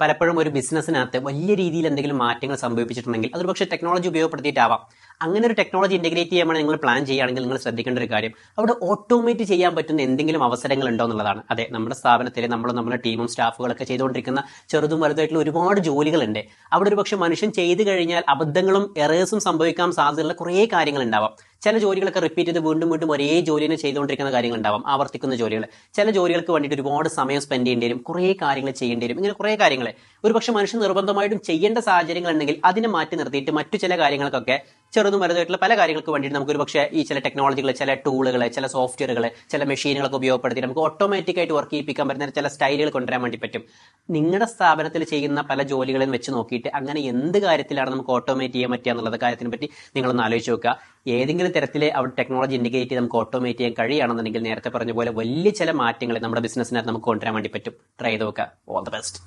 പലപ്പോഴും ഒരു ബിസിനസ്സിനകത്ത് വലിയ രീതിയിൽ എന്തെങ്കിലും മാറ്റങ്ങൾ സംഭവിച്ചിട്ടുണ്ടെങ്കിൽ അതൊരു പക്ഷേ ടെക്നോളജി ഉപയോഗപ്പെടുത്തിയിട്ടാവാം. അങ്ങനെ ഒരു ടെക്നോളജി ഇന്റഗ്രേറ്റ് ചെയ്യാൻ നിങ്ങൾ പ്ലാൻ ചെയ്യുകയാണെങ്കിൽ നിങ്ങൾ ശ്രദ്ധിക്കേണ്ട ഒരു കാര്യം അവിടെ ഓട്ടോമേറ്റ് ചെയ്യാൻ പറ്റുന്ന എന്തെങ്കിലും അവസരങ്ങൾ ഉണ്ടോ എന്നുള്ളതാണ്. അതെ, നമ്മുടെ സ്ഥാപനത്തിൽ നമ്മുടെ ടീമും സ്റ്റാഫുകളൊക്കെ ചെയ്തുകൊണ്ടിരിക്കുന്ന ചെറുതും വലുതായിട്ടുള്ള ഒരുപാട് ജോലികളുണ്ട്. അവിടെ ഒരു പക്ഷേ മനുഷ്യൻ ചെയ്തു കഴിഞ്ഞാൽ അബദ്ധങ്ങളും എറേഴ്സും സംഭവിക്കാൻ സാധ്യതയുള്ള കുറേ കാര്യങ്ങൾ ഉണ്ടാവാം. ചില ജോലികളൊക്കെ റിപ്പീറ്റ് ചെയ്ത് വീണ്ടും വീണ്ടും ഒരേ ജോലിനെ ചെയ്തുകൊണ്ടിരിക്കുന്ന കാര്യങ്ങൾ ഉണ്ടാവാം, ആവർത്തിക്കുന്ന ജോലികൾ. ചില ജോലികൾക്ക് വേണ്ടിയിട്ട് ഒരുപാട് സമയം സ്പെൻഡ് ചെയ്യേണ്ടി വരും, കുറേ കാര്യങ്ങൾ ചെയ്യേണ്ടി വരും. ഇങ്ങനെ കുറേ കാര്യങ്ങൾ ഒരുപക്ഷെ മനുഷ്യൻ നിർബന്ധമായിട്ടും ചെയ്യേണ്ട സാഹചര്യങ്ങൾ ഉണ്ടെങ്കിൽ അതിനെ മാറ്റി നിർത്തിയിട്ട് മറ്റു ചില കാര്യങ്ങൾക്കൊക്കെ ചെറുതും വലുതായിട്ടുള്ള പല കാര്യങ്ങൾക്ക് വേണ്ടിയിട്ട് നമുക്ക് ഒരു പക്ഷേ ഈ ചില ടെക്നോളജികൾ, ചില ടൂളുകൾ, ചില സോഫ്റ്റ്വെയറുകൾ, ചില മെഷീനുകളൊക്കെ ഉപയോഗപ്പെടുത്തി നമുക്ക് ഓട്ടോമാറ്റിക് ആയിട്ട് വർക്ക് ചെയ്യിപ്പിക്കാൻ പറ്റുന്ന ചില സ്റ്റൈലുകൾ കൊണ്ടുവരാൻ വേണ്ടി പറ്റും. നിങ്ങളുടെ സ്ഥാപനത്തിൽ ചെയ്യുന്ന പല ജോലികളും വെച്ച് നോക്കിയിട്ട് അങ്ങനെ എന്ത് കാര്യത്തിലാണ് നമുക്ക് ഓട്ടോമേറ്റ് ചെയ്യാൻ പറ്റുക എന്നുള്ള കാര്യത്തിനെ പറ്റി നിങ്ങളൊന്ന് ആലോചിച്ച് നോക്കുക. ഏതെങ്കിലും തരത്തിൽ അവിടെ ടെക്നോളജി ഇന്റഗ്രേറ്റ് ചെയ്ത് നമുക്ക് ഓട്ടോമേറ്റ് ചെയ്യാൻ കഴിയുകയാണെന്നുണ്ടെങ്കിൽ നേരത്തെ പറഞ്ഞ പോലെ വലിയ ചില മാറ്റങ്ങൾ നമ്മുടെ ബിസിനസ്സിനകത്ത് നമുക്ക് കൊണ്ടുവരാൻ വേണ്ടി പറ്റും. ട്രൈ ചെയ്ത് നോക്കുക. All the best.